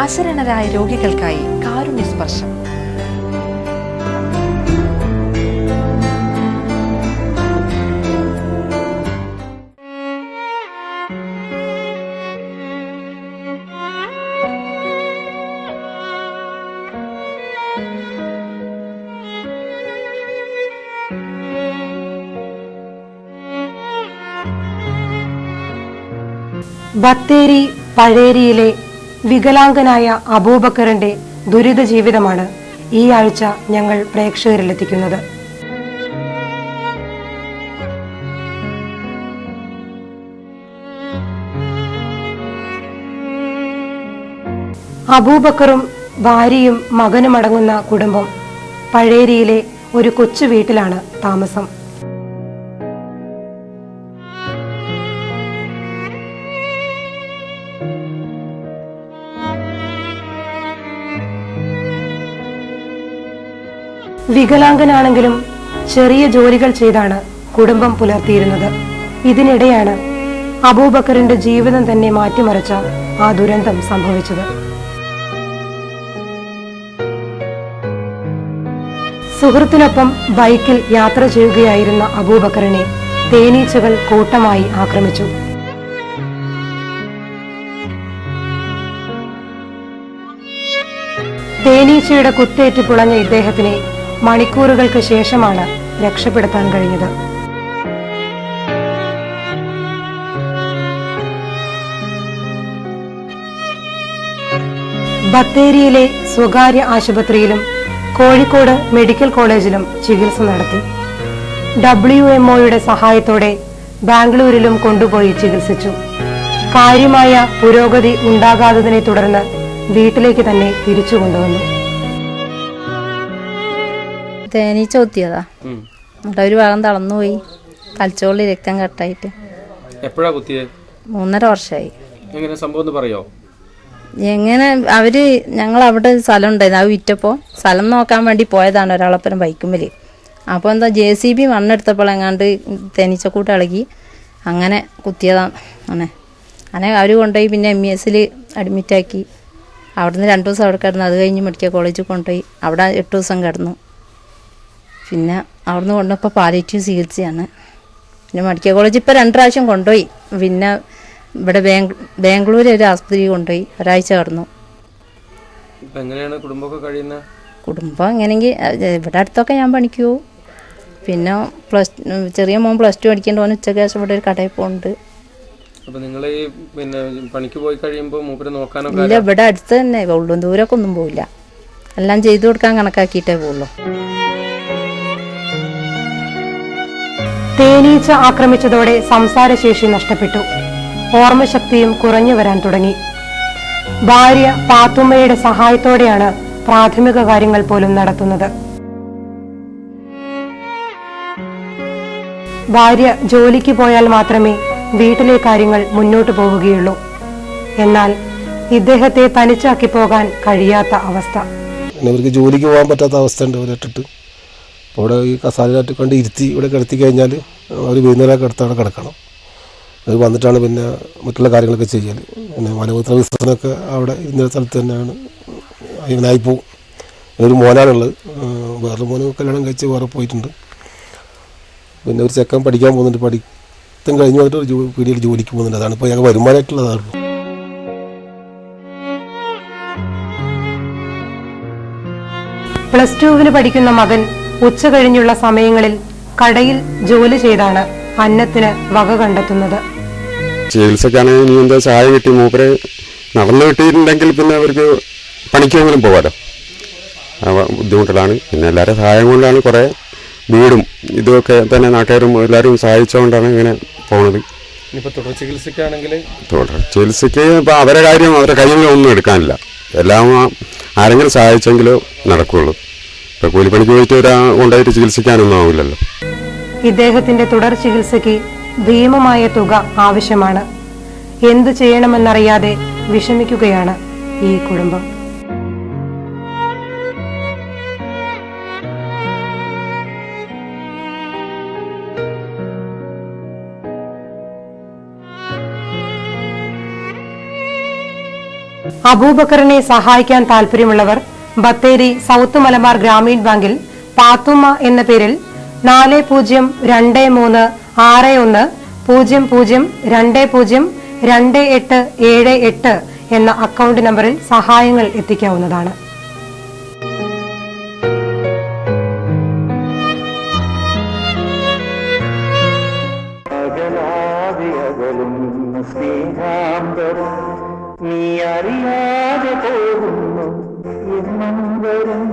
അശരണരായ രോഗികൾക്കായി കാരുണ്യസ്പർശം. ബത്തേരി പഴേരിയിലെ വികലാംഗനായ അബൂബക്കറിന്റെ ദുരിത ജീവിതമാണ് ഈ ആഴ്ച ഞങ്ങൾ പ്രേക്ഷകരിലെത്തിക്കുന്നത്. അബൂബക്കറും ഭാര്യയും മകനുമടങ്ങുന്ന കുടുംബം പഴേരിയിലെ ഒരു കൊച്ചു വീട്ടിലാണ് താമസം. വികലാംഗനാണെങ്കിലും ചെറിയ ജോലികൾ ചെയ്താണ് കുടുംബം പുലർത്തിയിരുന്നത്. ഇതിനിടെയാണ് അബൂബക്കറിന്റെ ജീവിതം തന്നെ മാറ്റിമറിച്ച ആ ദുരന്തം സംഭവിച്ചത്. സുഹൃത്തിനൊപ്പം ബൈക്കിൽ യാത്ര ചെയ്യുകയായിരുന്ന അബൂബക്കറിനെ തേനീച്ചകൾ കൂട്ടമായി ആക്രമിച്ചു. തേനീച്ചയുടെ കുത്തേറ്റ് പുളഞ്ഞ ഇദ്ദേഹത്തിനെ മണിക്കൂറുകൾക്ക് ശേഷമാണ് രക്ഷപ്പെടുത്താൻ കഴിഞ്ഞത്. ബത്തേരിയിലെ സ്വകാര്യ ആശുപത്രിയിലും കോഴിക്കോട് മെഡിക്കൽ കോളേജിലും ചികിത്സ നടത്തി. WMOയുടെ സഹായത്തോടെ ബാംഗ്ലൂരിലും കൊണ്ടുപോയി ചികിത്സിച്ചു. കാര്യമായ പുരോഗതി ഉണ്ടാകാത്തതിനെ തുടർന്ന് വീട്ടിലേക്ക് തന്നെ തിരിച്ചു കൊണ്ടുവന്നു. തേനീച്ച കുത്തിയതാ. എന്നിട്ട് ഒരു ഭാഗം തളർന്നുപോയി, തലച്ചോറിൽ രക്തം കട്ടായിട്ട്. എപ്പോഴാ കുത്തിയത്? 3.5 വർഷമായി. എങ്ങനെ സംഭവം ഒന്ന് പറയോ? എങ്ങനെ അവര് ഞങ്ങൾ അവിടെ സ്ഥലം ഉണ്ടായിരുന്നു, അത് വിറ്റപ്പോൾ സ്ഥലം നോക്കാൻ വേണ്ടി പോയതാണ് ഒരാളപ്പുറം ബൈക്കുമ്പിൽ. അപ്പോൾ എന്താ JCB മണ്ണെടുത്തപ്പോൾ എങ്ങാണ്ട് തേനീച്ചക്കൂട്ട് ഇളകി അങ്ങനെ കുത്തിയതാണ്. അങ്ങനെ അവർ കൊണ്ടുപോയി പിന്നെ MES അഡ്മിറ്റാക്കി. അവിടുന്ന് 2 ദിവസം അവിടെ കിടന്നു. അത് കഴിഞ്ഞ് മെഡിക്കൽ കോളേജിൽ കൊണ്ടുപോയി. അവിടെ 8 ദിവസം കിടന്നു. പിന്നെ അവിടുന്ന് കൊണ്ടുപോയപ്പോൾ പാലിയേറ്റീവ് ചികിത്സയാണ്. പിന്നെ മെഡിക്കൽ കോളേജിൽ ഇപ്പോൾ 2 പ്രാവശ്യം കൊണ്ടുപോയി. പിന്നെ ഇവിടെ ബാംഗ്ലൂർ ഒരു ആസ്പത്രി കൊണ്ടുപോയി, ഒരാഴ്ച കിടന്നു. എങ്ങനെയാണ് കുടുംബമൊക്കെ കഴിയുന്നത്? കുടുംബം എങ്ങനെയെങ്കിൽ ഇവിടെ അടുത്തൊക്കെ ഞാൻ പണിക്ക് പോകും. പിന്നെ ചെറിയ മോൻ +2 പഠിക്കേണ്ട പോകാൻ ഉച്ചയ്ക്ക് ശേഷം ഇവിടെ ഒരു കടയിൽ പോകുന്നുണ്ട്. അപ്പോൾ നിങ്ങൾ ഈ പിന്നെ പണിക്ക് പോയി കഴിയുമ്പോൾ മൂപ്പരെ നോക്കാനൊക്കെ? ഇല്ല, ഇവിടെ അടുത്ത് തന്നെ ഉള്ളൂ, ദൂരമൊക്കെ ഒന്നും പോവില്ല. എല്ലാം ചെയ്തു കൊടുക്കാൻ കണക്കാക്കിയിട്ടേ പോകുള്ളൂ. തേനീച്ച ആക്രമിച്ചതോടെ സംസാരശേഷി നഷ്ടപ്പെട്ടു. ഓർമ്മശക്തിയും കുറഞ്ഞു വരാൻ തുടങ്ങി. ഭാര്യ പാത്തുമ്മയുടെ സഹായത്തോടെയാണ് പ്രാഥമിക കാര്യങ്ങൾ പോലും നടത്തുന്നത്. ഭാര്യ ജോലിക്ക് പോയാൽ മാത്രമേ വീട്ടിലെ കാര്യങ്ങൾ മുന്നോട്ട് പോവുകയുള്ളൂ. എന്നാൽ ഇദ്ദേഹത്തെ തനിച്ചാക്കി പോകാൻ കഴിയാത്ത അവസ്ഥ. ഇവർക്ക് ജോലിക്ക് പോകാൻ പറ്റാത്ത അവസ്ഥ ഉണ്ട്. അവരിട്ടിട്ട് അവിടെ ഈ കസാലയിട്ട് കൊണ്ട് ഇരുത്തി ഇവിടെ കിടത്തി കഴിഞ്ഞാൽ അവർ വൈകുന്നേരം കിടത്ത് അവിടെ കിടക്കണം. അത് വന്നിട്ടാണ് പിന്നെ മറ്റുള്ള കാര്യങ്ങളൊക്കെ ചെയ്യൽ. പിന്നെ മലമൂത്ര വിസർജനമൊക്കെ അവിടെ ഇന്ന സ്ഥലത്ത് തന്നെയാണ്. ഇവനായിപ്പോവും. ഒരു മോനാണുള്ളത്. വേറൊരു മോന് കല്യാണം കഴിച്ച് വേറെ പോയിട്ടുണ്ട്. പിന്നെ ഒരു ചെക്കൻ പഠിക്കാൻ പോകുന്നുണ്ട്. പഠിത്തം കഴിഞ്ഞ് വന്നിട്ട് ഒരു പീടികയിൽ ജോലിക്ക് പോകുന്നുണ്ട്. അതാണ് ഇപ്പോൾ ഞങ്ങൾ വരുമാനമായിട്ടുള്ളതാണ്. +2 പഠിക്കുന്ന മകൻ ഉച്ച കഴിഞ്ഞുള്ള സമയങ്ങളിൽ കടയിൽ ജോലി ചെയ്താണ് അന്നത്തിന് വക കണ്ടെത്തുന്നത്. ചികിത്സക്കാണെങ്കിൽ ഇനി എന്താ സഹായം കിട്ടി, മൂപ്പരെ നടന്നു കിട്ടിയിട്ടുണ്ടെങ്കിൽ പിന്നെ അവർക്ക് പണിക്കെങ്കിലും പോകാമല്ലോ. ബുദ്ധിമുട്ടിലാണ്. പിന്നെ എല്ലാവരും സഹായം കൊണ്ടാണ് കുറേ വീടും ഇതുമൊക്കെ തന്നെ നാട്ടുകാരും എല്ലാവരും സഹായിച്ചുകൊണ്ടാണ് ഇങ്ങനെ പോകുന്നത്. ഇനിയിപ്പോൾ തുടർ ചികിത്സയ്ക്കാണെങ്കിൽ ചികിത്സയ്ക്ക് ഇപ്പോൾ അവരുടെ കാര്യം അവരുടെ കയ്യിൽ ഒന്നും എടുക്കാനില്ല. എല്ലാം ആരെങ്കിലും സഹായിച്ചെങ്കിലോ നടക്കുകയുള്ളൂ. ഇപ്പോൾ കൂലിപ്പണിക്ക് പോയിട്ട് കൊണ്ടായിട്ട് ചികിത്സിക്കാനൊന്നും ആവില്ലല്ലോ. ഇദ്ദേഹത്തിന്റെ തുടർ ചികിത്സയ്ക്ക് ഭീമമായ തുക ആവശ്യമാണ്. എന്തു ചെയ്യണമെന്നറിയാതെ വിഷമിക്കുകയാണ് ഈ കുടുംബം. അബൂബക്കറിനെ സഹായിക്കാൻ താൽപര്യമുള്ളവർ ബത്തേരി സൗത്ത് മലബാർ ഗ്രാമീൺ ബാങ്കിൽ പാത്തുമ്മ എന്ന പേരിൽ 40036100202878 എന്ന അക്കൗണ്ട് നമ്പറിൽ സഹായങ്ങൾ എത്തിക്കാവുന്നതാണ്. നീ അറിയാതെ പോകുന്നു എന്നും വരും